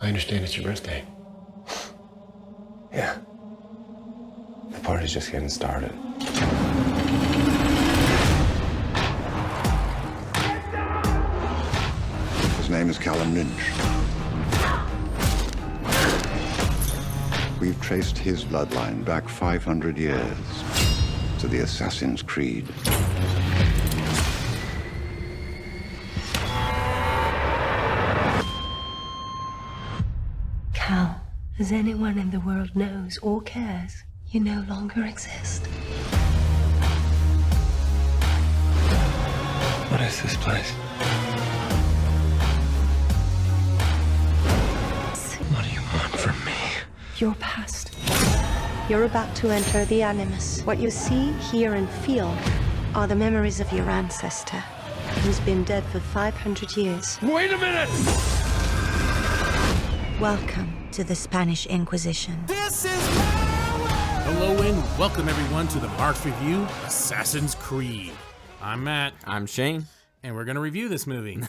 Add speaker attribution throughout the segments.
Speaker 1: I understand it's your birthday.
Speaker 2: Yeah. The party's just getting started.
Speaker 3: His name is Callum Lynch. We've traced his bloodline back 500 years to the Assassin's Creed.
Speaker 4: Cal, as anyone in the world knows or cares, you no longer exist.
Speaker 2: What is this place? What do you want from me?
Speaker 4: Your past. You're about to enter the Animus. What you see, hear, and feel are the memories of your ancestor, who's been dead for 500 years.
Speaker 2: Wait a minute!
Speaker 4: Welcome to the Spanish Inquisition.
Speaker 5: This is power! Hello and welcome everyone to the Marks Review Assassin's Creed. I'm Matt.
Speaker 6: I'm Shane.
Speaker 5: And we're going to review this movie.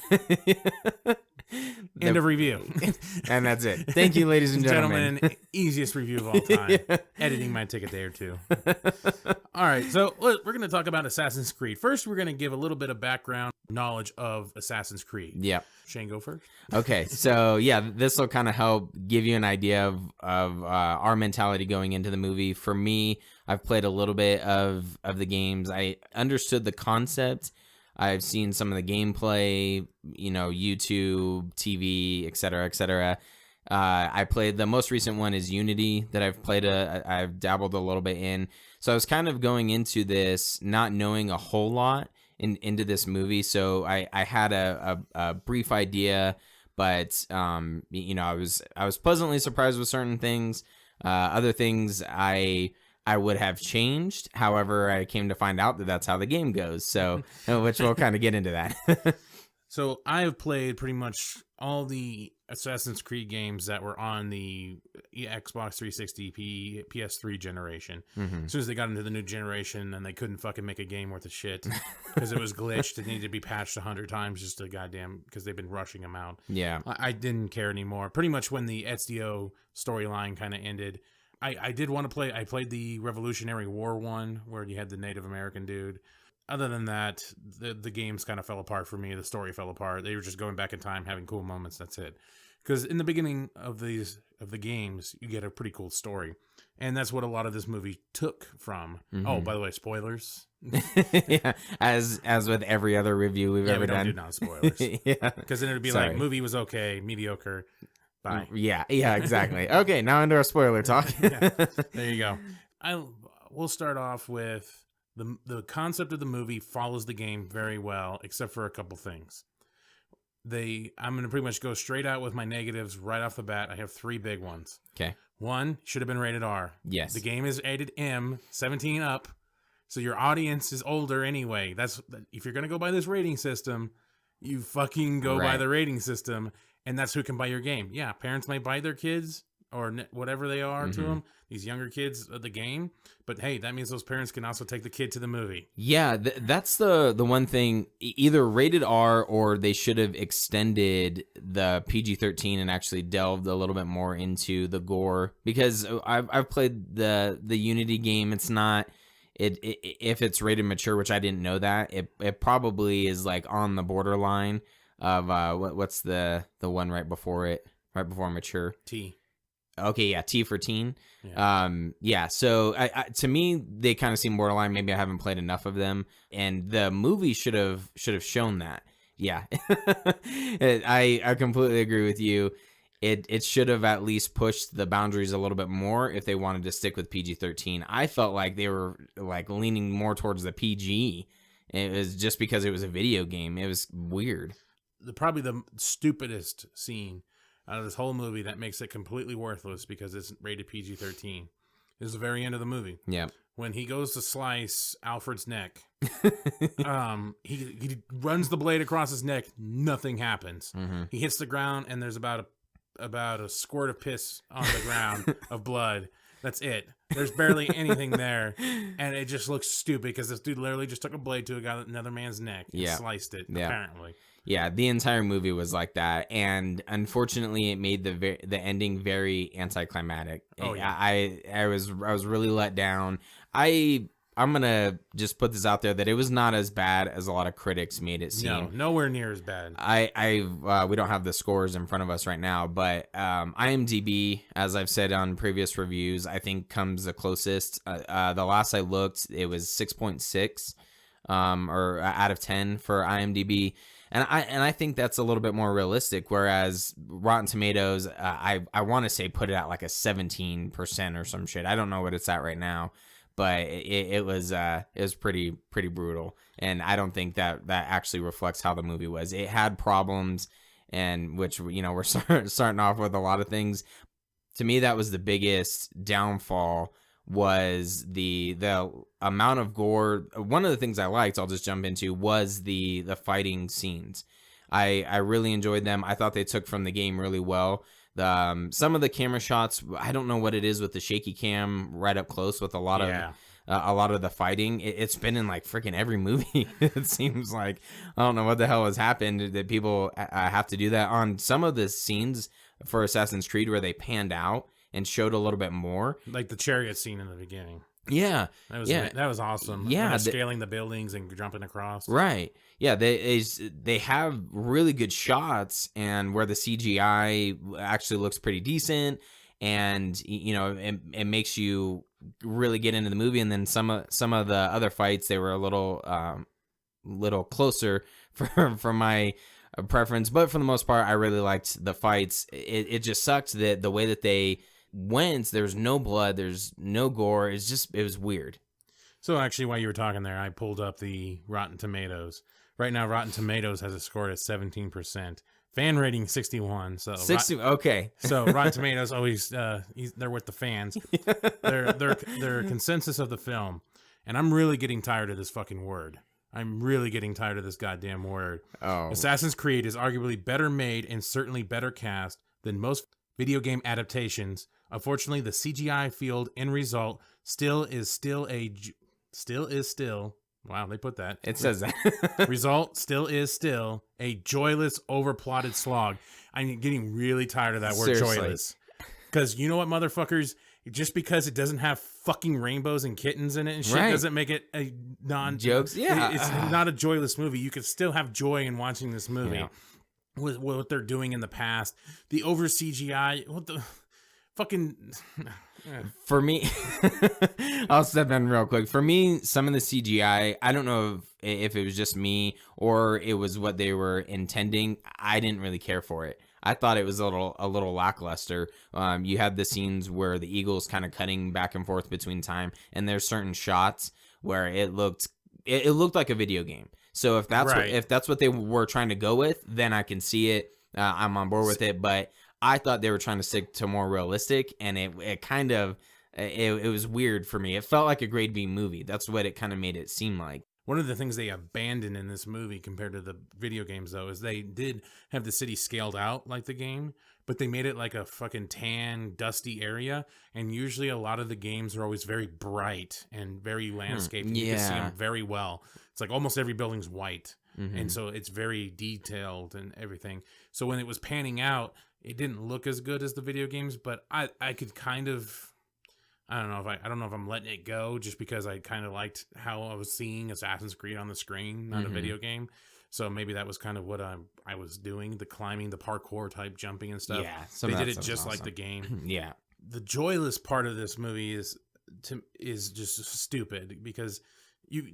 Speaker 5: End of review.
Speaker 6: And that's it. Thank you, ladies and gentlemen.
Speaker 5: Easiest review of all time. Yeah. Editing might take a day or two. All right, so we're going to talk about Assassin's Creed. First, we're going to give a little bit of background knowledge of Assassin's Creed.
Speaker 6: Yeah.
Speaker 5: Shane, go first.
Speaker 6: Okay, so yeah, this will kind of help give you an idea of our mentality going into the movie. For me, I've played a little bit of the games. I understood the concept. I've seen some of the gameplay, YouTube, TV, etc., etc. I played the most recent one is Unity that I've played. I've dabbled a little bit in. So I was kind of going into this not knowing a whole lot into this movie. So I had a brief idea, but I was pleasantly surprised with certain things. Other things I would have changed. However, I came to find out that that's how the game goes. So, which we'll kind of get into that.
Speaker 5: So I have played pretty much all the Assassin's Creed games that were on the Xbox 360 PS3 generation.
Speaker 6: Mm-hmm.
Speaker 5: As soon as they got into the new generation and they couldn't fucking make a game worth of shit because it was glitched. It needed to be patched 100 times just to goddamn, because they've been rushing them out.
Speaker 6: Yeah.
Speaker 5: I didn't care anymore. Pretty much when the Ezio storyline kind of ended, I did want to play. I played the Revolutionary War one where you had the Native American dude. Other than that, the games kind of fell apart for me. The story fell apart. They were just going back in time, having cool moments. That's it. Because in the beginning of the games, you get a pretty cool story, and that's what a lot of this movie took from.
Speaker 6: Mm-hmm.
Speaker 5: Oh, by the way, spoilers.
Speaker 6: Yeah, as with every other review we've ever done.
Speaker 5: We don't do non-spoilers.
Speaker 6: Yeah,
Speaker 5: because then it'd be like movie was okay, mediocre. Bye.
Speaker 6: Yeah, exactly. Okay, now into our spoiler talk.
Speaker 5: Yeah, there you go. We'll start off with the concept of the movie follows the game very well, except for a couple things. I'm going to pretty much go straight out with my negatives right off the bat. I have three big ones.
Speaker 6: Okay.
Speaker 5: One, should have been rated R.
Speaker 6: Yes.
Speaker 5: The game is rated M, 17 up, so your audience is older anyway. If you're going to go by this rating system, you fucking go by the rating system. And that's who can buy your game. Yeah, parents might buy their kids or whatever they are to them, these younger kids, the game. But hey, that means those parents can also take the kid to the movie.
Speaker 6: Yeah, that's the one thing. Either rated R or they should have extended the PG-13 and actually delved a little bit more into the gore. Because I've played the Unity game. It's not... if it's rated mature, which I didn't know that, it probably is like on the borderline of what's the one right before mature?
Speaker 5: T.
Speaker 6: Okay, yeah, T for teen.
Speaker 5: Yeah.
Speaker 6: So to me, they kind of seem borderline. Maybe I haven't played enough of them, and the movie should have shown that. Yeah, I completely agree with you. It should have at least pushed the boundaries a little bit more if they wanted to stick with PG-13. I felt like they were like leaning more towards the PG. It was just because it was a video game. It was weird.
Speaker 5: Probably the stupidest scene out of this whole movie that makes it completely worthless because it's rated PG-13 is the very end of the movie.
Speaker 6: Yeah.
Speaker 5: When he goes to slice Alfred's neck, he runs the blade across his neck. Nothing happens.
Speaker 6: Mm-hmm.
Speaker 5: He hits the ground, and there's about a squirt of piss on the ground of blood. That's it. There's barely anything there, and it just looks stupid because this dude literally just took a blade to another man's neck and sliced it.
Speaker 6: Yeah.
Speaker 5: Apparently.
Speaker 6: Yeah, the entire movie was like that, and unfortunately, it made the ending very anticlimactic.
Speaker 5: Oh, yeah.
Speaker 6: I was really let down. I'm gonna just put this out there that it was not as bad as a lot of critics made it seem.
Speaker 5: No, nowhere near as bad.
Speaker 6: We don't have the scores in front of us right now, but IMDb, as I've said on previous reviews, I think comes the closest. The last I looked, it was 6.6 or out of 10 for IMDb. And I think that's a little bit more realistic, whereas Rotten Tomatoes, I want to say put it at like a 17% or some shit. I don't know what it's at right now, but it was pretty brutal, and I don't think that actually reflects how the movie was. It had problems, and which we're starting off with a lot of things. To me, that was the biggest downfall, was the amount of gore. One of the things I liked, I'll just jump into, was the fighting scenes. I really enjoyed them. I thought they took from the game really well. Some of the camera shots, I don't know what it is with the shaky cam right up close with a lot of the fighting. It's been in like freaking every movie. It seems like, I don't know what the hell has happened that people have to do that on some of the scenes for Assassin's Creed where they panned out and showed a little bit more,
Speaker 5: like the chariot scene in the beginning.
Speaker 6: Yeah,
Speaker 5: that was awesome.
Speaker 6: Yeah,
Speaker 5: when they're scaling the buildings and jumping across.
Speaker 6: Right. Yeah, they have really good shots, and where the CGI actually looks pretty decent, and it makes you really get into the movie. And then some of the other fights, they were a little closer for my preference, but for the most part, I really liked the fights. It just sucked that the way that they went, there's no blood, there's no gore. It was weird.
Speaker 5: So actually, while you were talking there, I pulled up the Rotten Tomatoes. Right now, Rotten Tomatoes has it scored at 17%. Fan rating 61. So
Speaker 6: 60. Okay.
Speaker 5: So Rotten Tomatoes always they're with the fans. Their consensus of the film, and I'm really getting tired of this fucking word. I'm really getting tired of this goddamn word.
Speaker 6: Oh.
Speaker 5: Assassin's Creed is arguably better made and certainly better cast than most video game adaptations. Unfortunately, the CGI field end result still is. Wow, they put that.
Speaker 6: It says that.
Speaker 5: Result still is a joyless, overplotted slog. I'm getting really tired of that word.
Speaker 6: Seriously.
Speaker 5: Joyless. Because you know what, motherfuckers? Just because it doesn't have fucking rainbows and kittens in it and shit doesn't make it a
Speaker 6: jokes. Yeah,
Speaker 5: it's not a joyless movie. You could still have joy in watching this movie.
Speaker 6: Yeah.
Speaker 5: With what they're doing in the past, the over CGI, what the fucking.
Speaker 6: For me, I'll step in real quick. For me, some of the CGI, I don't know if it was just me or it was what they were intending. I didn't really care for it. I thought it was a little lackluster. You had the scenes where the eagle's kind of cutting back and forth between time, and there's certain shots where it looked like a video game. So if that's what they were trying to go with, then I can see it. I'm on board with it. But I thought they were trying to stick to more realistic, and it kind of it was weird for me. It felt like a grade B movie. That's what it kind of made it seem like.
Speaker 5: One of the things they abandoned in this movie compared to the video games, though, is they did have the city scaled out like the game, but they made it like a fucking tan, dusty area. And usually a lot of the games are always very bright and very landscaped. And you can see them very well. It's like almost every building's white. Mm-hmm. And so it's very detailed and everything. So when it was panning out, it didn't look as good as the video games, but I could kind of... I don't know if I'm letting it go just because I kind of liked how I was seeing Assassin's Creed on the screen, not a video game. So maybe that was kind of what I was doing, the climbing, the parkour type jumping and stuff.
Speaker 6: Yeah,
Speaker 5: they did it just like the game.
Speaker 6: Yeah.
Speaker 5: The joyless part of this movie is just stupid because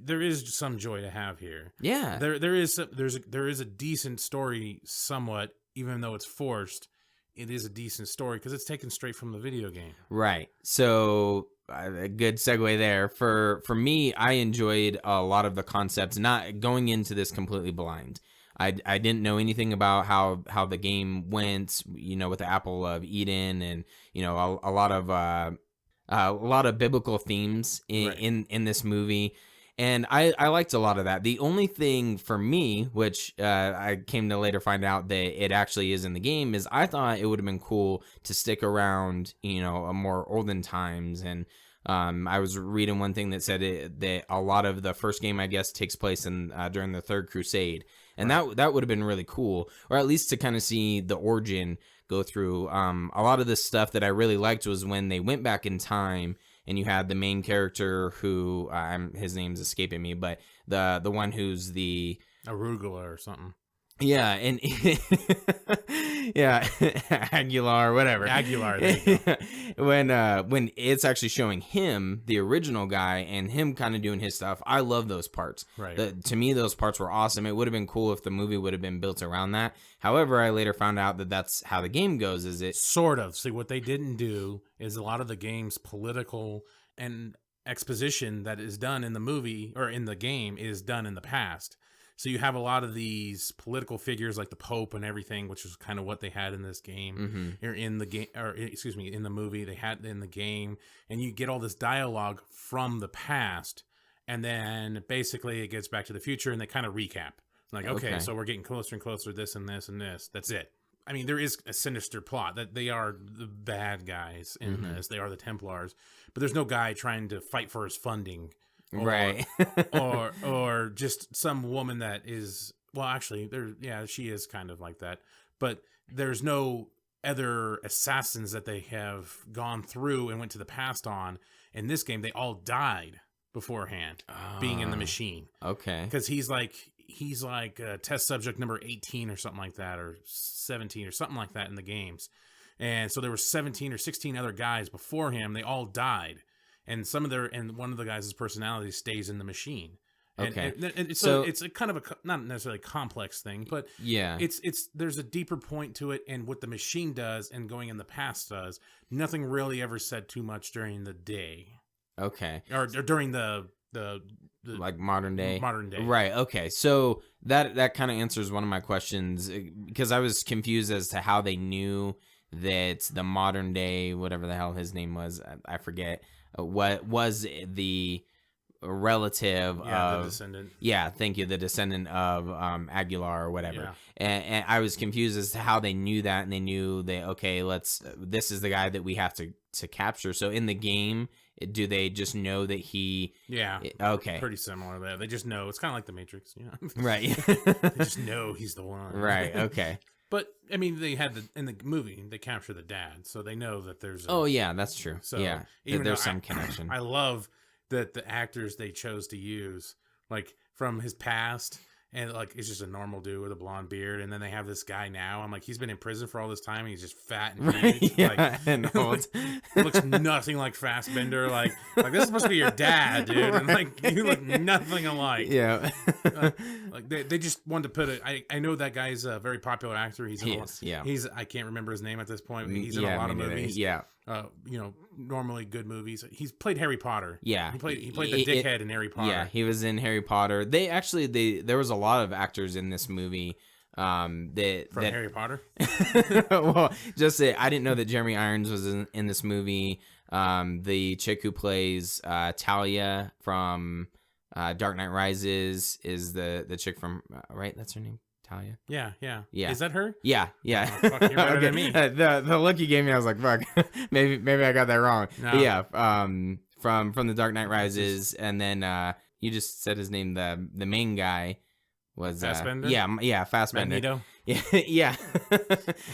Speaker 5: there is some joy to have here.
Speaker 6: Yeah.
Speaker 5: There is a decent story somewhat, even though it's forced. It is a decent story because it's taken straight from the video game.
Speaker 6: Right. So a good segue there. For me, I enjoyed a lot of the concepts, not going into this completely blind. I didn't know anything about how the game went, with the Apple of Eden and, a lot of biblical themes in this movie. And I liked a lot of that. The only thing for me, which I came to later find out that it actually is in the game, is I thought it would have been cool to stick around, you know, a more olden times. And I was reading one thing that said that a lot of the first game, I guess, takes place in during the Third Crusade. And that would have been really cool, or at least to kind of see the origin go through. A lot of this stuff that I really liked was when they went back in time, and you had the main character who his name's escaping me, but the one who's the
Speaker 5: Arugula or something.
Speaker 6: Yeah, and yeah, Aguilar or whatever.
Speaker 5: Aguilar. There you go.
Speaker 6: When it's actually showing him, the original guy, and him kind of doing his stuff, I love those parts.
Speaker 5: Right.
Speaker 6: To me, those parts were awesome. It would have been cool if the movie would have been built around that. However, I later found out that that's how the game goes. Is it
Speaker 5: sort of? See, what they didn't do is a lot of the game's political and exposition that is done in the movie or in the game is done in the past. So you have a lot of these political figures like the Pope and everything, which is kind of what they had in this game, or in the game, or excuse me, in the movie they had in the game, and you get all this dialogue from the past, and then basically it gets back to the future, and they kind of recap, like, okay, so we're getting closer and closer, this and this and this. That's it. I mean, there is a sinister plot that they are the bad guys in this. They are the Templars, but there's no guy trying to fight for his funding.
Speaker 6: right?
Speaker 5: or just some woman that is, well, actually she is kind of like that, but there's no other assassins that they have gone through and went to the past on. In this game, they all died beforehand, being in the machine.
Speaker 6: Okay.
Speaker 5: Because he's like test subject number 18 or something like that, or 17 or something like that in the games. And so there were 17 or 16 other guys before him. They all died. And one of the guys' personality stays in the machine.
Speaker 6: Okay.
Speaker 5: And so it's a kind of not necessarily complex thing, but
Speaker 6: yeah,
Speaker 5: there's a deeper point to it, and what the machine does and going in the past does. Nothing really ever said too much during the day.
Speaker 6: Okay.
Speaker 5: Or during the
Speaker 6: like modern day.
Speaker 5: Right.
Speaker 6: Okay. So that kind of answers one of my questions, because I was confused as to how they knew that the modern day, whatever the hell his name was, I forget. What was the relative of
Speaker 5: the descendant?
Speaker 6: Yeah, thank you, the descendant of Aguilar or whatever. Yeah. And I was confused as to how they knew that, and they knew that, okay, this is the guy that we have to capture. So in the game, do they just know that he?
Speaker 5: Yeah.
Speaker 6: Okay.
Speaker 5: Pretty similar there. They just know. It's kind of like the Matrix, you know.
Speaker 6: Right.
Speaker 5: They just know he's the one.
Speaker 6: Right. Okay.
Speaker 5: But I mean, they had in the movie they capture the dad, so they know that there's.
Speaker 6: Oh yeah, that's true.
Speaker 5: So
Speaker 6: yeah, there's some connection.
Speaker 5: I love that the actors they chose to use, like from his past, and like it's just a normal dude with a blonde beard, and then they have this guy now. I'm like, he's been in prison for all this time, and he's just fat and huge.
Speaker 6: Yeah,
Speaker 5: like,
Speaker 6: and old.
Speaker 5: Looks nothing like Fassbender. Like this is supposed to be your dad, dude, and like you look nothing alike.
Speaker 6: Yeah.
Speaker 5: Like they just wanted to put it. I know that guy's a very popular actor. He's I can't remember his name at this point. But he's in a lot of movies.
Speaker 6: Yeah.
Speaker 5: Normally good movies. He's played Harry Potter.
Speaker 6: Yeah.
Speaker 5: He played the dickhead in Harry Potter.
Speaker 6: Yeah, he was in Harry Potter. There was a lot of actors in this movie.
Speaker 5: Harry Potter.
Speaker 6: Well, just say I didn't know that Jeremy Irons was in this movie. The chick who plays Talia from Dark Knight Rises is the chick from right. That's her name. Talia.
Speaker 5: Yeah.
Speaker 6: Is
Speaker 5: that her?
Speaker 6: Yeah.
Speaker 5: Oh, fuck, you're better than me.
Speaker 6: The look you gave me, I was like, fuck, maybe I got that wrong.
Speaker 5: No.
Speaker 6: But yeah, from the Dark Knight Rises, and then you just said his name. The main guy was
Speaker 5: Fassbender.
Speaker 6: Yeah, Fassbender.
Speaker 5: Magneto.
Speaker 6: Yeah.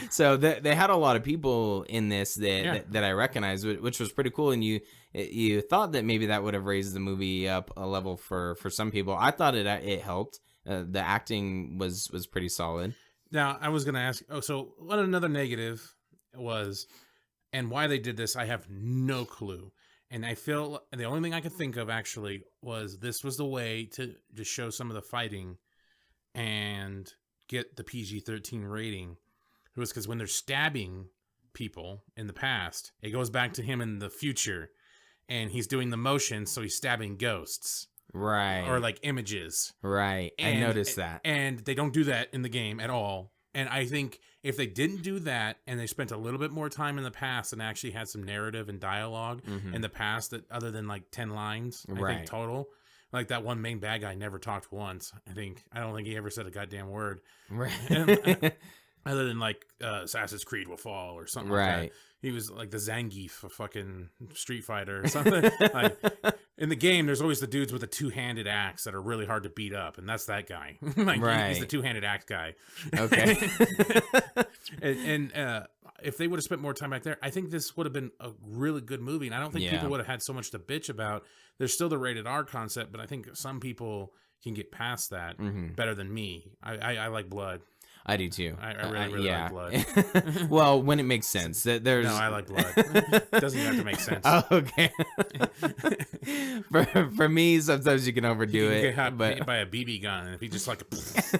Speaker 6: So they had a lot of people in this that I recognized, which was pretty cool. And you thought that maybe that would have raised the movie up a level for some people. I thought it helped. The acting was pretty solid.
Speaker 5: Now, I was going to ask, so what another negative was, and why they did this, I have no clue. And I feel the only thing I could think of actually was this was the way to just show some of the fighting and get the PG-13 rating. It was because when they're stabbing people in the past, it goes back to him in the future, and he's doing the motion, so he's stabbing ghosts.
Speaker 6: Right.
Speaker 5: Or like images.
Speaker 6: Right. I noticed that.
Speaker 5: And they don't do that in the game at all. And I think if they didn't do that and they spent a little bit more time in the past and actually had some narrative and dialogue in the past that other than like 10 lines, I think total, Like that one main bad guy never talked once. I don't think he ever said a goddamn word.
Speaker 6: Right.
Speaker 5: Other than like Assassin's Creed will fall or something
Speaker 6: Right.
Speaker 5: like that. He was like the Zangief for fucking Street Fighter or something. Like in the game, there's always the dudes with a two-handed axe that are really hard to beat up, and that's that guy. Like he's the two-handed axe guy.
Speaker 6: Okay.
Speaker 5: and if they would have spent more time back there, I think this would have been a really good movie. And I don't think people would have had so much to bitch about. There's still the rated R concept, but I think some people can get past that better than me. I like blood.
Speaker 6: I do too.
Speaker 5: I really like blood.
Speaker 6: Well, when it makes sense. There's...
Speaker 5: No, I like blood. It doesn't even have to make sense.
Speaker 6: Oh, okay. for me, sometimes you can overdo it.
Speaker 5: Get hit by a BB gun, and if he just like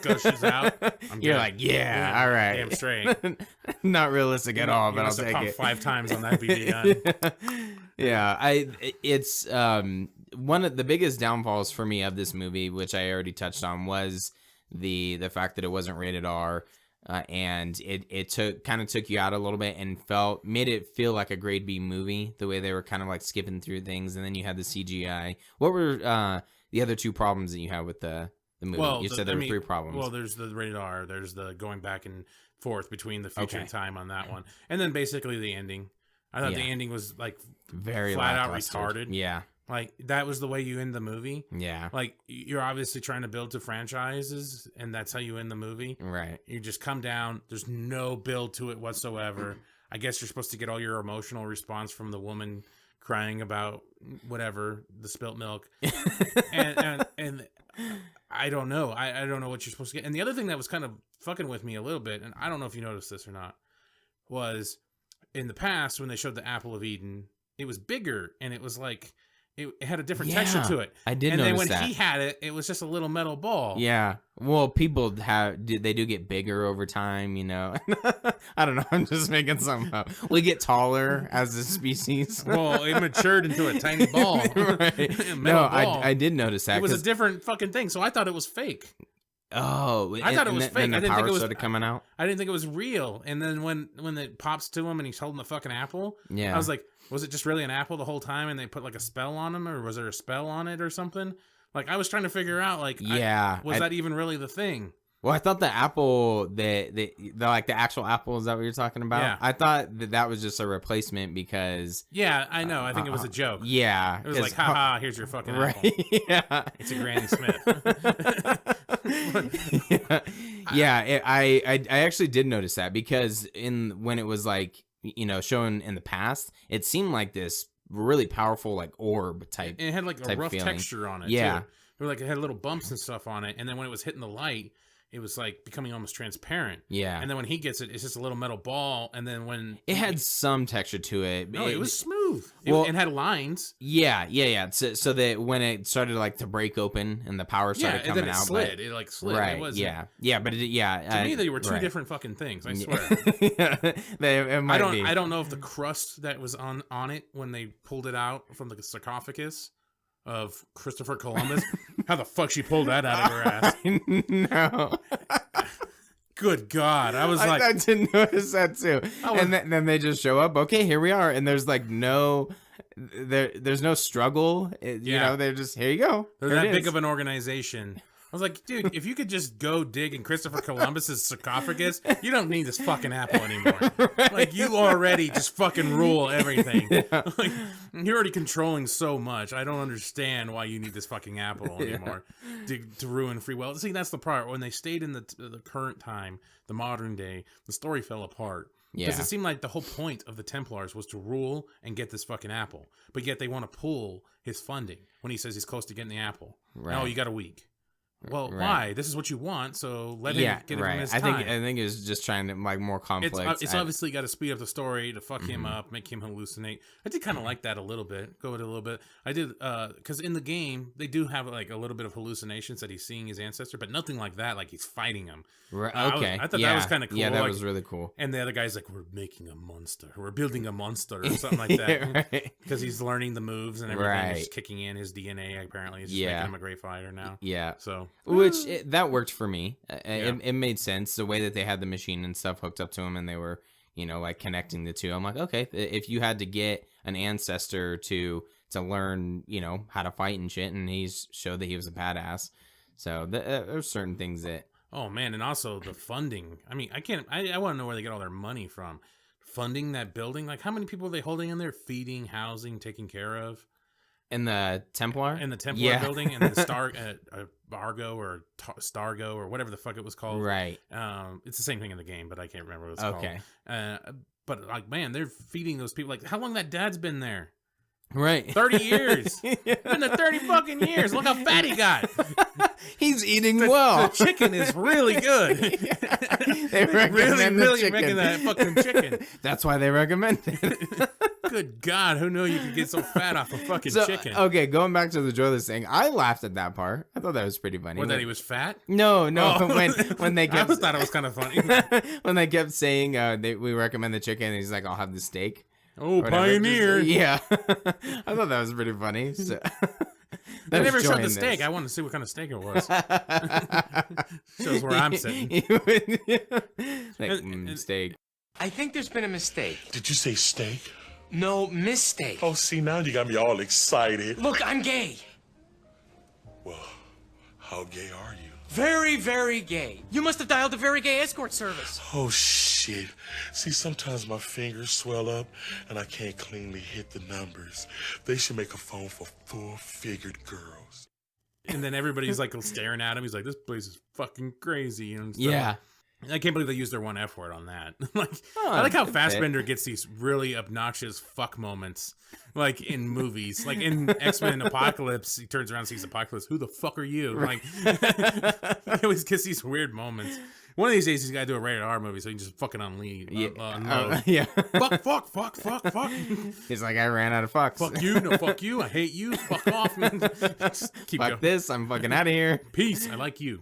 Speaker 5: gushes out,
Speaker 6: you're like, yeah, all right.
Speaker 5: Damn straight.
Speaker 6: Not realistic at all, but I'll take
Speaker 5: pump
Speaker 6: it.
Speaker 5: 5 times on that BB gun.
Speaker 6: Yeah, it's one of the biggest downfalls for me of this movie, which I already touched on, was the fact that it wasn't rated R, and it took you out a little bit and made it feel like a grade B movie, the way they were kind of like skipping through things, and then you had the CGI. What were the other 2 problems that you had with the movie?
Speaker 5: Well,
Speaker 6: you said there were 3 problems.
Speaker 5: Well, there's the rated R, there's the going back and forth between the future and time on that one, and then basically the ending. I thought the ending was like
Speaker 6: very
Speaker 5: flat out
Speaker 6: lackluster.
Speaker 5: retarded.
Speaker 6: Yeah.
Speaker 5: Like, that was the way you end the movie?
Speaker 6: Yeah.
Speaker 5: Like, you're obviously trying to build to franchises, and that's how you end the movie?
Speaker 6: Right.
Speaker 5: You just come down. There's no build to it whatsoever. I guess you're supposed to get all your emotional response from the woman crying about whatever, the spilt milk. and I don't know. I don't know what you're supposed to get. And the other thing that was kind of fucking with me a little bit, and I don't know if you noticed this or not, was in the past when they showed the Apple of Eden, it was bigger, and it was like... It had a different texture to it.
Speaker 6: I did
Speaker 5: notice that. And then when he had it, it was just a little metal ball.
Speaker 6: Yeah. Well, people they do get bigger over time, you know. I don't know. I'm just making something up. We get taller as a species.
Speaker 5: Well, it matured into a tiny ball.
Speaker 6: Right.
Speaker 5: Ball.
Speaker 6: I did notice that.
Speaker 5: It was a different fucking thing, so I thought it was fake.
Speaker 6: Oh,
Speaker 5: I thought it was fake.
Speaker 6: And
Speaker 5: I
Speaker 6: the
Speaker 5: didn't think
Speaker 6: power
Speaker 5: it was
Speaker 6: started coming out.
Speaker 5: I didn't think it was real. And then when it pops to him and he's holding the fucking apple,
Speaker 6: I
Speaker 5: was like, was it just really an apple the whole time and they put like a spell on him, or was there a spell on it or something? Like, I was trying to figure out, like, was that even really the thing?
Speaker 6: Well, I thought the apple, the like the actual apple, is that what you're talking about?
Speaker 5: Yeah.
Speaker 6: I thought that was just a replacement because...
Speaker 5: Yeah, I know. I think it was a joke.
Speaker 6: Yeah.
Speaker 5: It was like, haha, here's your fucking apple.
Speaker 6: Yeah.
Speaker 5: It's a Granny Smith.
Speaker 6: I actually did notice that, because when it was like, you know, shown in the past, it seemed like this really powerful like orb type.
Speaker 5: And it had like a rough
Speaker 6: feeling.
Speaker 5: texture on it.
Speaker 6: Yeah.
Speaker 5: Too. It had little bumps and stuff on it, and then when it was hitting the light, it was like becoming almost transparent.
Speaker 6: Yeah.
Speaker 5: And then when he gets it, it's just a little metal ball, and then when
Speaker 6: it had some texture to it.
Speaker 5: No, it was smooth.
Speaker 6: Well,
Speaker 5: it had lines.
Speaker 6: Yeah. So that when it started like to break open and the power started coming
Speaker 5: and then it
Speaker 6: out,
Speaker 5: slid. It like slid.
Speaker 6: Right.
Speaker 5: It was
Speaker 6: yeah. But to
Speaker 5: me, they were two different fucking things. I swear.
Speaker 6: It might be.
Speaker 5: I don't know if the crust that was on it when they pulled it out from the sarcophagus of Christopher Columbus, how the fuck she pulled that out of her ass?
Speaker 6: No.
Speaker 5: Good God. I was like...
Speaker 6: I didn't notice that too. And then they just show up. Okay, here we are. And there's like there's no struggle. You know, they're just, here you go.
Speaker 5: They're that big of an organization. I was like, dude, if you could just go dig in Christopher Columbus's sarcophagus, you don't need this fucking apple anymore. Right. Like, you already just fucking rule everything. Yeah. Like, you're already controlling so much. I don't understand why you need this fucking apple anymore to ruin free will. See, that's the part. When they stayed in the current time, the modern day, the story fell apart. Because it seemed like the whole point of the Templars was to rule and get this fucking apple. But yet they want to pull his funding when he says he's close to getting the apple. Right. No, you got a week. Well, why? This is what you want, so let him get him his time.
Speaker 6: I think it's just trying to like more complex.
Speaker 5: It's obviously got to speed up the story to fuck him up, make him hallucinate. I did kind of like that a little bit. Go with it a little bit. I did because in the game they do have like a little bit of hallucinations that he's seeing his ancestor, but nothing like that. Like he's fighting him.
Speaker 6: Right. Okay.
Speaker 5: I thought that was kind of cool.
Speaker 6: Yeah, that was really cool.
Speaker 5: And the other guy's like, "We're making a monster. We're building a monster," or something like that. Because he's learning the moves and everything. Right. He's kicking in his DNA. Apparently, it's just making him a great fighter now. Yeah. So
Speaker 6: that worked for me. It made sense the way that they had the machine and stuff hooked up to him, and they were, you know, like connecting the two. I'm like, okay, if you had to get an ancestor to learn, how to fight and shit, and he's showed that he was a badass. So there's certain things that.
Speaker 5: Oh man, and also the funding. I mean, I want to know where they get all their money from. Funding that building, like how many people are they holding in there, feeding, housing, taking care of?
Speaker 6: In the Templar?
Speaker 5: In the Templar building, and the Argo or Stargo or whatever the fuck it was called.
Speaker 6: Right.
Speaker 5: It's the same thing in the game, but I can't remember what it's called. Okay. But like, man, they're feeding those people. Like, how long that dad's been there?
Speaker 6: Right.
Speaker 5: 30 years. Been there 30 fucking years. Look how fat he got.
Speaker 6: He's eating well.
Speaker 5: The chicken is really good.
Speaker 6: They recommend
Speaker 5: really making that fucking chicken.
Speaker 6: That's why they recommend it.
Speaker 5: Good God, who knew you could get so fat off a fucking chicken?
Speaker 6: Okay, going back to the joyless thing, I laughed at that part. I thought that was pretty funny.
Speaker 5: Or that he was fat?
Speaker 6: No. When they kept,
Speaker 5: I thought it was kind of funny.
Speaker 6: When they kept saying we recommend the chicken, and he's like, I'll have the steak.
Speaker 5: Oh, pioneer!
Speaker 6: Yeah, I thought that was pretty funny. So,
Speaker 5: they never showed the steak. I wanted to see what kind of steak it was. Shows where I'm sitting.
Speaker 6: Steak.
Speaker 1: I think there's been a mistake.
Speaker 7: Did you say steak?
Speaker 1: No, mistake.
Speaker 7: Oh, see, now you got me all excited.
Speaker 1: Look, I'm gay.
Speaker 7: Well, how gay are you?
Speaker 1: Very, very gay. You must have dialed a very gay escort service.
Speaker 7: Oh, shit. See, sometimes my fingers swell up and I can't cleanly hit the numbers. They should make a phone for full-figured girls.
Speaker 5: And then everybody's like staring at him. He's like, this place is fucking crazy. And stuff.
Speaker 6: Yeah.
Speaker 5: I can't believe they used their one F word on that. I like how Fassbender gets these really obnoxious fuck moments, like in movies. Like in X-Men Apocalypse, he turns around and sees Apocalypse. Who the fuck are you? Like, he always gets these weird moments. One of these days, he's got to do a rated R movie so he can just fucking unload.
Speaker 6: Yeah.
Speaker 5: Fuck.
Speaker 6: He's like, I ran out of fucks.
Speaker 5: Fuck you. No, fuck you. I hate you. Fuck off. Keep
Speaker 6: fuck
Speaker 5: going.
Speaker 6: This. I'm fucking out of here.
Speaker 5: Peace. I like you.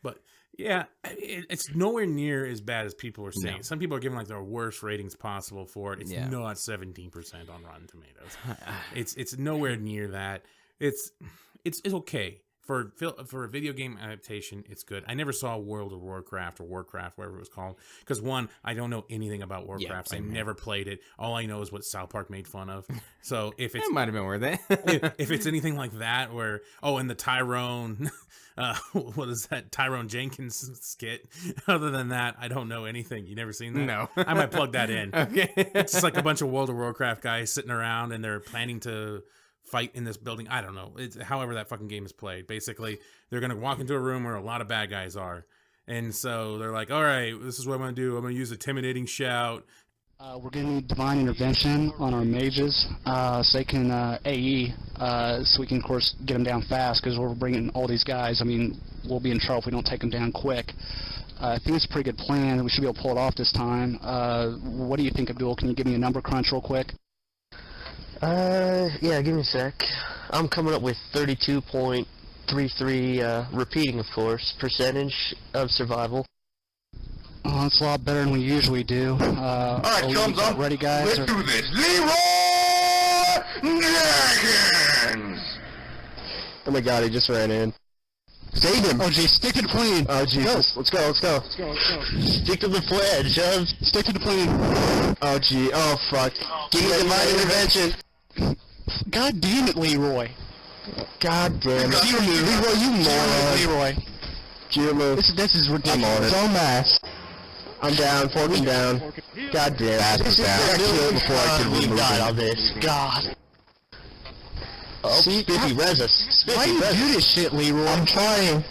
Speaker 5: But yeah, it's nowhere near as bad as people are saying. No. Some people are giving like their worst ratings possible for it. It's not 17% on Rotten Tomatoes. It's nowhere near that. It's okay for a video game adaptation. It's good. I never saw World of Warcraft or Warcraft, whatever it was called, because one, I don't know anything about Warcraft. I never played it. All I know is what South Park made fun of. So if it's
Speaker 6: it might have been worth it.
Speaker 5: if it's anything like that, where and the Tyrone. What is that Tyrone Jenkins skit? Other than that, I don't know anything. You never seen that?
Speaker 6: No.
Speaker 5: I might plug that in.
Speaker 6: Okay.
Speaker 5: It's just like a bunch of World of Warcraft guys sitting around and they're planning to fight in this building. I don't know. It's however that fucking game is played. Basically, they're going to walk into a room where a lot of bad guys are. And so they're like, all right, this is what I'm going to do. I'm going to use intimidating shout.
Speaker 8: We're going to need divine intervention on our mages so they can AE so we can, of course, get them down fast because we're bringing all these guys. I mean, we'll be in trouble if we don't take them down quick. I think it's a pretty good plan. We should be able to pull it off this time. What do you think, Abdul? Can you give me a number crunch real quick?
Speaker 9: Yeah, give me a sec. I'm coming up with 32.33, repeating, of course, percentage of survival.
Speaker 8: Oh, that's a lot better than we usually do.
Speaker 3: Alright, chums up.
Speaker 8: Ready, guys?
Speaker 3: Let's do this. Leroy Jenkins!
Speaker 9: Oh my god, he just ran in.
Speaker 3: Save him!
Speaker 8: Oh, geez, stick to the plane!
Speaker 9: Oh, Jesus. Let's go. Stick to the plan, Shove.
Speaker 8: Stick to the plane!
Speaker 9: Oh, gee. Oh, fuck. Give me divine intervention.
Speaker 8: God damn it, Leroy!
Speaker 9: God damn it.
Speaker 8: Leroy, you moron! Leroy!
Speaker 9: Jimmy.
Speaker 8: This is ridiculous.
Speaker 9: I'm on it. So mass. I'm down, Fork's down. God damn it. This is before I could remove on this. God. Oh, Spiffy, res us.
Speaker 8: Why do you do this shit, Leroy?
Speaker 9: I'm trying.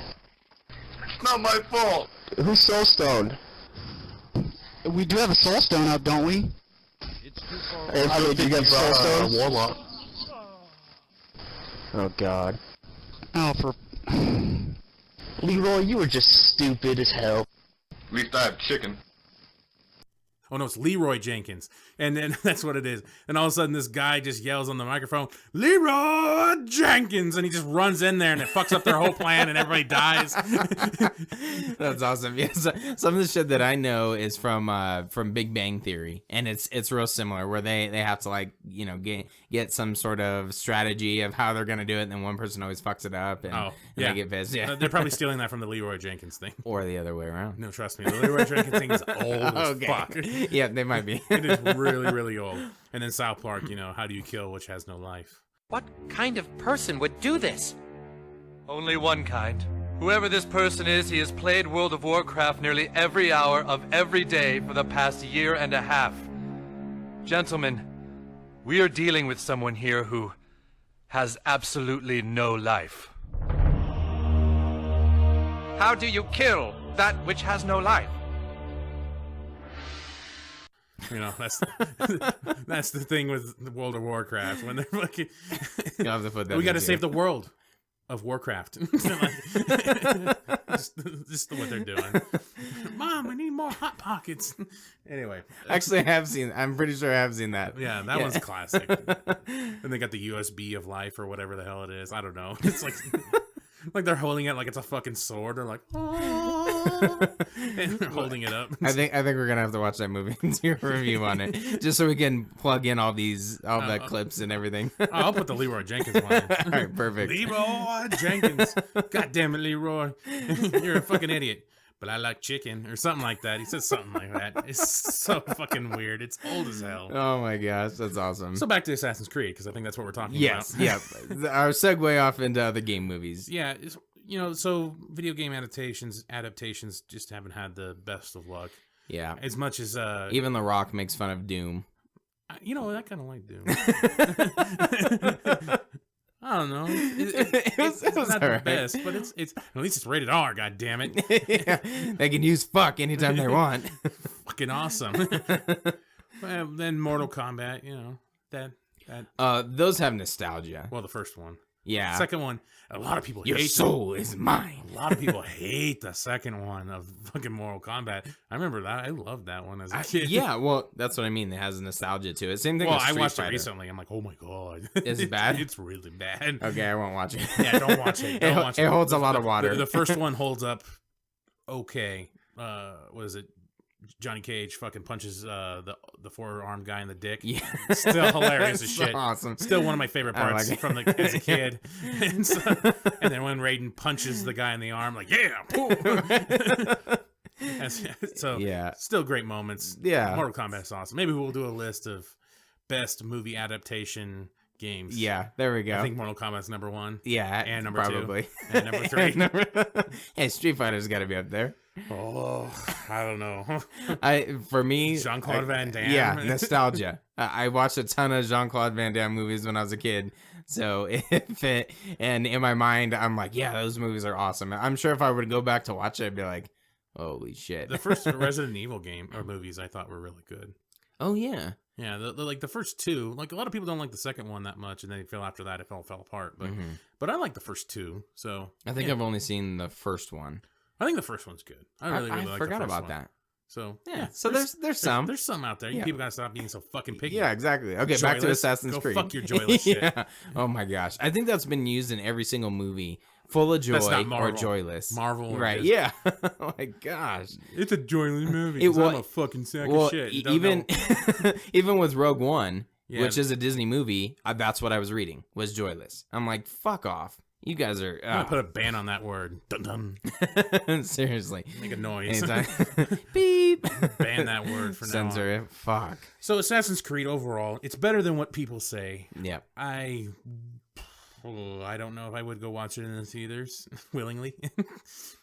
Speaker 3: It's not my fault!
Speaker 9: Who's soul stoned?
Speaker 8: We do have a soul stone up, don't we?
Speaker 9: I mean, you got soul stones? Warlock. Oh, God.
Speaker 8: Oh, for...
Speaker 9: Leroy, you were just stupid as hell.
Speaker 3: At least I have chicken.
Speaker 5: Oh no, it's Leroy Jenkins. And then that's what it is. And all of a sudden this guy just yells on the microphone, Leroy Jenkins! And he just runs in there and it fucks up their whole plan and everybody dies.
Speaker 6: That's awesome. Yes, some of the shit that I know is from Big Bang Theory, and it's real similar where they have to like, you know, get some sort of strategy of how they're gonna do it, and then one person always fucks it up and they get pissed. Yeah.
Speaker 5: They're probably stealing that from the Leroy Jenkins thing.
Speaker 6: Or the other way around.
Speaker 5: No, trust me, the Leroy Jenkins thing is old as fuck.
Speaker 6: Yeah, they might be.
Speaker 5: It is really, really old. And then South Park, you know, how do you kill which has no life?
Speaker 1: What kind of person would do this?
Speaker 10: Only one kind. Whoever this person is, he has played World of Warcraft nearly every hour of every day for the past year and a half. Gentlemen, we are dealing with someone here who has absolutely no life.
Speaker 1: How do you kill that which has no life?
Speaker 5: You know, that's the thing with the World of Warcraft when they're fucking.
Speaker 6: You'll have to put that
Speaker 5: We got to
Speaker 6: in,
Speaker 5: save
Speaker 6: too.
Speaker 5: the world of Warcraft. just what they're doing. Mom, I need more hot pockets. Anyway,
Speaker 6: Actually, I have seen. I'm pretty sure I have seen that.
Speaker 5: yeah, that one's classic. And they got the USB of life or whatever the hell it is. I don't know. It's like they're holding it like it's a fucking sword. They're like, oh, and they're holding it up.
Speaker 6: I think we're gonna have to watch that movie and do a review on it, just so we can plug in all the clips and everything.
Speaker 5: I'll put the Leroy Jenkins one in.
Speaker 6: All right, perfect.
Speaker 5: Leroy Jenkins. God damn it, Leroy. You're a fucking idiot. But I like chicken or something like that. He says something like that. It's so fucking weird. It's old as hell.
Speaker 6: Oh my gosh, that's awesome.
Speaker 5: So back to Assassin's Creed, because I think that's what we're talking
Speaker 6: Yes,
Speaker 5: about.
Speaker 6: yeah. Our segue off into other game movies.
Speaker 5: Yeah, you know, so video game adaptations just haven't had the best of luck.
Speaker 6: Yeah.
Speaker 5: As much as
Speaker 6: Even The Rock makes fun of Doom.
Speaker 5: you know, I kind of like Doom. I don't know. It's
Speaker 6: was
Speaker 5: not
Speaker 6: alright.
Speaker 5: the best, but it's at least it's rated R. God damn it!
Speaker 6: Yeah, they can use fuck anytime they want.
Speaker 5: Fucking awesome. Well, then Mortal Kombat, you know that.
Speaker 6: Those have nostalgia.
Speaker 5: Well, the first one.
Speaker 6: Yeah.
Speaker 5: Second one, a lot of people
Speaker 6: Your
Speaker 5: hate
Speaker 6: soul is mine.
Speaker 5: A lot of people hate the second one of fucking Mortal Kombat. I remember that. I loved that one as a kid.
Speaker 6: Yeah, well, that's what I mean. It has nostalgia to it. Same thing
Speaker 5: Well,
Speaker 6: with
Speaker 5: I
Speaker 6: Street
Speaker 5: watched
Speaker 6: Fighter.
Speaker 5: it recently. I'm like, oh my god,
Speaker 6: Is it bad?
Speaker 5: It's really bad.
Speaker 6: Okay, I won't watch it.
Speaker 5: Yeah, don't watch it. Don't watch it.
Speaker 6: It holds a lot of water.
Speaker 5: The first one holds up okay. What is it? Johnny Cage fucking punches the four-armed guy in the dick.
Speaker 6: Yeah.
Speaker 5: Still hilarious as
Speaker 6: So
Speaker 5: shit.
Speaker 6: awesome.
Speaker 5: Still one of my favorite
Speaker 6: I
Speaker 5: parts
Speaker 6: like it.
Speaker 5: from as a kid. And then when Raiden punches the guy in the arm, like, yeah. So
Speaker 6: Yeah.
Speaker 5: still great moments.
Speaker 6: Yeah.
Speaker 5: Mortal Kombat is awesome. Maybe we'll do a list of best movie adaptation games.
Speaker 6: Yeah, there we go.
Speaker 5: I think Mortal Kombat's number 1.
Speaker 6: Yeah,
Speaker 5: And number
Speaker 6: probably.
Speaker 5: 2. And number 3.
Speaker 6: Hey, Street Fighter's got to be up there.
Speaker 5: Oh, I don't know.
Speaker 6: For me,
Speaker 5: Jean-Claude Van Damme.
Speaker 6: Yeah, nostalgia. I watched a ton of Jean-Claude Van Damme movies when I was a kid, so and in my mind, I'm like, yeah, those movies are awesome. I'm sure if I were to go back to watch it, I'd be like, holy shit.
Speaker 5: The first Resident Evil game or movies I thought were really good.
Speaker 6: Oh yeah.
Speaker 5: Yeah, like the first 2. Like a lot of people don't like the second one that much, and they feel after that it all fell apart. But I like the first 2. So
Speaker 6: I think
Speaker 5: yeah.
Speaker 6: I've only seen the first one.
Speaker 5: I think the first one's good. I really like
Speaker 6: forgot
Speaker 5: the first
Speaker 6: about
Speaker 5: one.
Speaker 6: that.
Speaker 5: So
Speaker 6: Yeah, so there's some.
Speaker 5: There's some out there.
Speaker 6: Yeah.
Speaker 5: People gotta stop being so fucking picky.
Speaker 6: Yeah, exactly. Okay, back to
Speaker 5: Joyless.
Speaker 6: Assassin's
Speaker 5: Go
Speaker 6: Creed.
Speaker 5: fuck your joyless shit.
Speaker 6: Yeah. Oh my gosh. I think that's been used in every single movie. Full of
Speaker 5: That's
Speaker 6: joy
Speaker 5: not
Speaker 6: or
Speaker 5: Marvel.
Speaker 6: joyless.
Speaker 5: Marvel or
Speaker 6: Right.
Speaker 5: Disney.
Speaker 6: Yeah. Oh my gosh.
Speaker 5: It's a joyless movie.
Speaker 6: It
Speaker 5: 'cause
Speaker 6: wa-
Speaker 5: I'm a fucking sack
Speaker 6: Well,
Speaker 5: of shit. You don't
Speaker 6: even
Speaker 5: know.
Speaker 6: even with Rogue One,
Speaker 5: Yeah.
Speaker 6: which is a Disney movie, that's what I was reading, was joyless. I'm like, fuck off. You guys are
Speaker 5: I'm gonna put a ban on that word. Dun dun.
Speaker 6: seriously.
Speaker 5: Make a noise.
Speaker 6: Anytime. Beep.
Speaker 5: Ban that word for now.
Speaker 6: Censor it. Fuck.
Speaker 5: So Assassin's Creed overall, it's better than what people say.
Speaker 6: Yeah.
Speaker 5: I don't know if I would go watch it in the theaters willingly.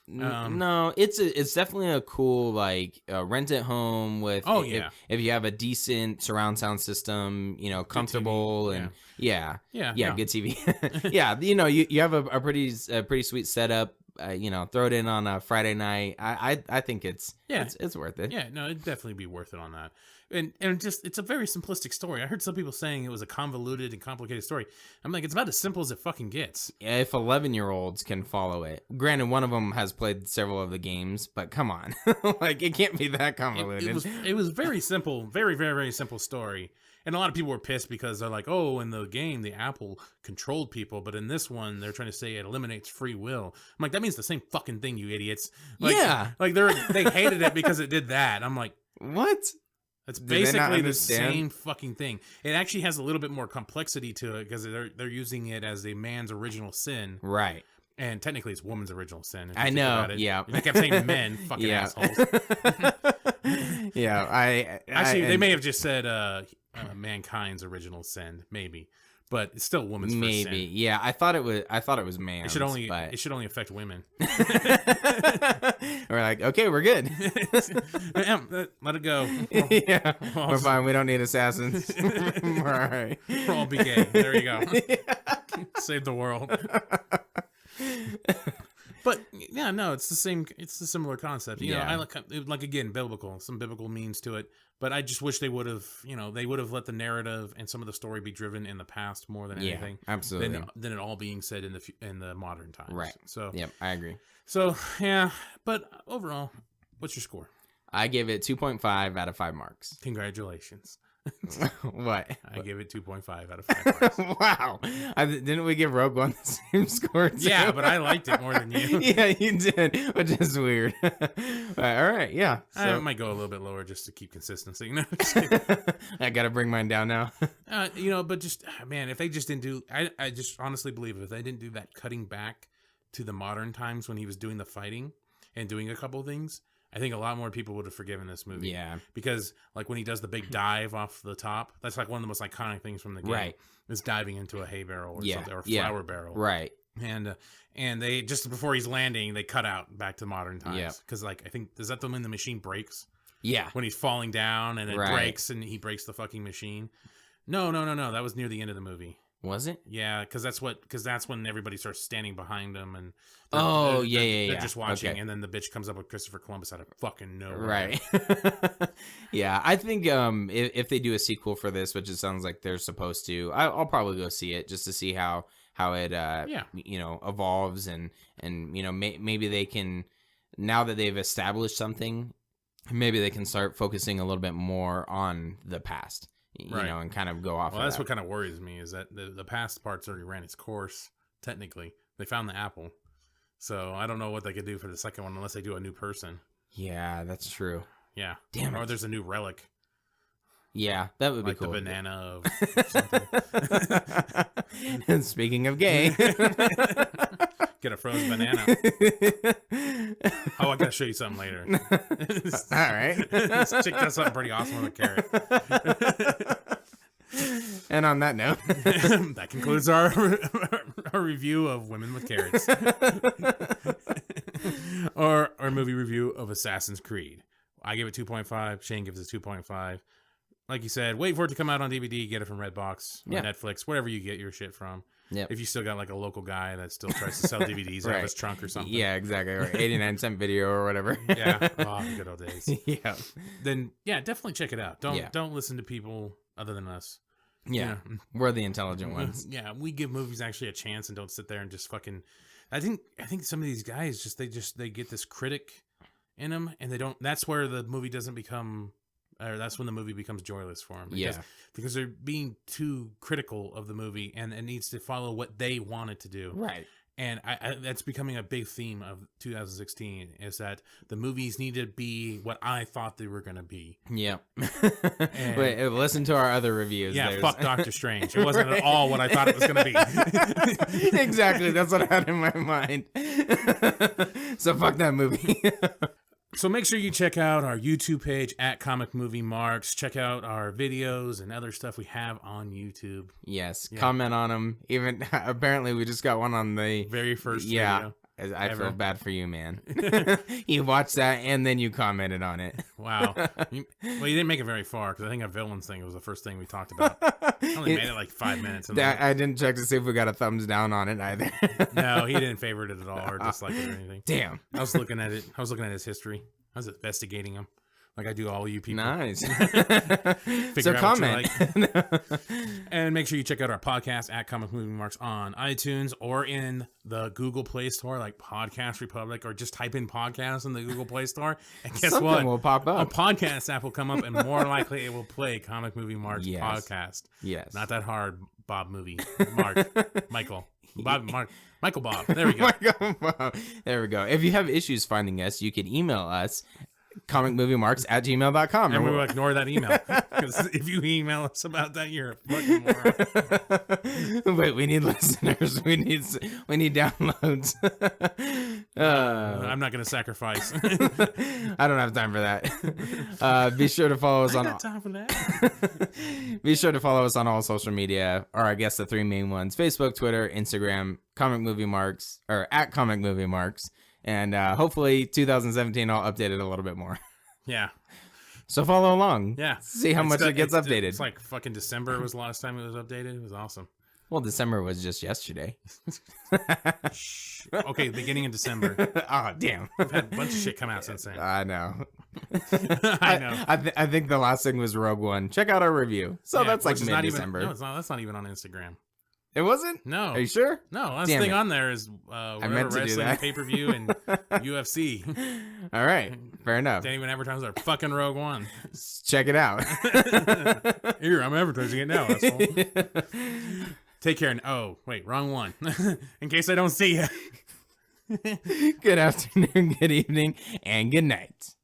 Speaker 6: No, it's definitely a cool rent at home with.
Speaker 5: Oh,
Speaker 6: if,
Speaker 5: yeah.
Speaker 6: if you have a decent surround sound system, comfortable
Speaker 5: TV,
Speaker 6: and
Speaker 5: Yeah,
Speaker 6: good TV. Yeah, you have a pretty sweet setup. Throw it in on a Friday night. I think it's worth it.
Speaker 5: Yeah, no, it'd definitely be worth it on that. And just it's a very simplistic story. I heard some people saying it was a convoluted and complicated story. I'm like, it's about as simple as it fucking gets.
Speaker 6: If 11-year-olds can follow it, granted, one of them has played several of the games, but come on, it can't be that convoluted.
Speaker 5: It was very simple, very, very, very simple story. And a lot of people were pissed because they're like, oh, in the game, the apple controlled people. But in this one, they're trying to say it eliminates free will. I'm like, that means the same fucking thing, you idiots.
Speaker 6: Yeah.
Speaker 5: Like they hated it because it did that. I'm like,
Speaker 6: what?
Speaker 5: It's
Speaker 6: Do they not
Speaker 5: basically the
Speaker 6: understand?
Speaker 5: same fucking thing. It actually has a little bit more complexity to it because they're using it as a man's original sin.
Speaker 6: Right.
Speaker 5: And technically, it's woman's original sin. if you
Speaker 6: I
Speaker 5: think
Speaker 6: know,
Speaker 5: about it.
Speaker 6: yeah.
Speaker 5: If I kept saying men, fucking
Speaker 6: Yeah.
Speaker 5: assholes.
Speaker 6: Yeah,
Speaker 5: actually they may have just said mankind's original sin, maybe, but it's still woman's first sin.
Speaker 6: Maybe, yeah. I thought it was man.
Speaker 5: It should only affect women.
Speaker 6: We're like, okay, we're good.
Speaker 5: Let it go.
Speaker 6: Yeah, we're fine. We don't need assassins. We're all right.
Speaker 5: We'll all be gay. There you go. Save the world. But yeah, no, it's the same. It's a similar concept. You know, I like again some biblical means to it. But I just wish they would have, they would have let the narrative and some of the story be driven in the past more than anything.
Speaker 6: Absolutely.
Speaker 5: Than it all being said in the modern times.
Speaker 6: Right.
Speaker 5: So
Speaker 6: yep, I agree.
Speaker 5: So yeah, but overall, what's your score?
Speaker 6: I give it 2.5 out of 5 marks.
Speaker 5: Congratulations.
Speaker 6: What?
Speaker 5: I gave it 2.5 out of 5 marks.
Speaker 6: Wow. Didn't we give Rogue One the same score too?
Speaker 5: Yeah, but I liked it more than you.
Speaker 6: Yeah, you did, which is weird. All right, yeah. So.
Speaker 5: I might go a little bit lower just to keep consistency.
Speaker 6: I got to bring mine down now.
Speaker 5: But just, man, if they just didn't do, I just honestly believe if they didn't do that cutting back to the modern times when he was doing the fighting and doing a couple things, I think a lot more people would have forgiven this movie. Yeah. Because, like, when he does the big dive off the top, that's, like, one of the most iconic things from the game. Right. Is diving into a hay barrel or something, or a flour barrel. Right. And they, just before he's landing, they cut out back to modern times. Yeah. Because, like, I think, is that the when the machine breaks? Yeah. When he's falling down and it breaks and he breaks the fucking machine. No. That was near the end of the movie. Was it? Yeah, because that's when everybody starts standing behind him and they're just watching, and then the bitch comes up with Christopher Columbus out of fucking nowhere. Right.
Speaker 6: Yeah, I think if they do a sequel for this, which it sounds like they're supposed to, I'll probably go see it just to see how it evolves and maybe they can, now that they've established something, maybe they can start focusing a little bit more on the past. And kind of go off.
Speaker 5: Well, that's what kind of worries me is that the past part's already ran its course. Technically, they found the apple, so I don't know what they could do for the second one unless they do a new person.
Speaker 6: Yeah, that's true.
Speaker 5: Yeah, damn. Or there's a new relic.
Speaker 6: Yeah, that would be cool.
Speaker 5: Like the banana of something.
Speaker 6: And speaking of gay,
Speaker 5: get a frozen banana. I gotta show you something later.
Speaker 6: All right.
Speaker 5: This chick does something pretty awesome with a carrot.
Speaker 6: And on that note,
Speaker 5: that concludes our review of Women with Carrots, or our movie review of Assassin's Creed. I give it 2.5. Shane gives it 2.5. Like you said, wait for it to come out on DVD. Get it from Redbox, or Netflix, wherever you get your shit from. Yep. If you still got like a local guy that still tries to sell DVDs out of his trunk or something.
Speaker 6: Yeah, exactly. Or 89-cent video or whatever.
Speaker 5: Yeah. Oh, the good old days. Yeah. Then definitely check it out. Don't listen to people other than us.
Speaker 6: Yeah. We're the intelligent ones.
Speaker 5: Yeah, we give movies actually a chance and don't sit there and just fucking. I think some of these guys they get this critic in them and they don't. That's where the movie doesn't become. Or that's when the movie becomes joyless for them. Because they're being too critical of the movie and it needs to follow what they want it to do. Right. And that's becoming a big theme of 2016 is that the movies need to be what I thought they were going to be. Yeah.
Speaker 6: Wait, listen to our other reviews.
Speaker 5: Yeah, fuck Doctor Strange. It wasn't at all what I thought it was going to be.
Speaker 6: Exactly. That's what I had in my mind. So fuck that movie.
Speaker 5: So make sure you check out our YouTube page at Comic Movie Marks. Check out our videos and other stuff we have on YouTube.
Speaker 6: Yes, comment on them. Even apparently we just got one on the
Speaker 5: very first video.
Speaker 6: I feel bad for you, man. You watched that and then you commented on it.
Speaker 5: Wow. Well, you didn't make it very far because I think a villains thing was the first thing we talked about. I only made it like 5 minutes.
Speaker 6: I didn't check to see if we got a thumbs down on it either.
Speaker 5: No, he didn't favorite it at all or dislike it or anything.
Speaker 6: Damn.
Speaker 5: I was looking at it. I was looking at his history. I was investigating him. Like I do all you people.
Speaker 6: Nice.
Speaker 5: So comment. And make sure you check out our podcast at Comic Movie Marks on iTunes or in the Google Play Store, like Podcast Republic, or just type in podcast in the Google Play Store. And guess
Speaker 6: Something
Speaker 5: what?
Speaker 6: will pop up.
Speaker 5: A podcast app will come up and more likely it will play Comic Movie Marks podcast.
Speaker 6: Yes.
Speaker 5: Not that hard, Bob movie. Michael. Michael Bob. There we go.
Speaker 6: Michael Bob. There we go. If you have issues finding us, you can email us comicmoviemarks@gmail.com.
Speaker 5: And we will ignore that email. Because if you email us about that, you're a fucking moron.
Speaker 6: Wait, we need listeners. We need downloads.
Speaker 5: I'm not going to sacrifice.
Speaker 6: I don't have time for that. Be sure to follow us
Speaker 5: I
Speaker 6: on.
Speaker 5: got time for that.
Speaker 6: Be sure to follow us on all social media, or I guess the three main ones: Facebook, Twitter, Instagram. Comic Movie Marks, or at Comic Movie Marks, and hopefully 2017 I'll update it a little bit more.
Speaker 5: Yeah.
Speaker 6: So follow along.
Speaker 5: Yeah.
Speaker 6: See how much it gets updated.
Speaker 5: It's like fucking December was the last time it was updated. It was awesome.
Speaker 6: Well, December was just yesterday.
Speaker 5: Okay, beginning of December.
Speaker 6: Oh, damn.
Speaker 5: I've had a bunch of shit come out since then.
Speaker 6: I know.
Speaker 5: I know.
Speaker 6: I think the last thing was Rogue One. Check out our review. So that's like mid-December.
Speaker 5: No, it's not. That's not even on Instagram.
Speaker 6: It wasn't?
Speaker 5: No.
Speaker 6: Are you sure?
Speaker 5: No, last
Speaker 6: Damn
Speaker 5: thing
Speaker 6: it.
Speaker 5: on there is whatever wrestling, pay-per-view, and UFC.
Speaker 6: All right. Fair enough.
Speaker 5: Didn't even advertise our fucking Rogue One.
Speaker 6: Check it out.
Speaker 5: Here, I'm advertising it now, asshole. Take care. Oh, wait, wrong one. In case I don't see you.
Speaker 6: Good afternoon, good evening, and good night.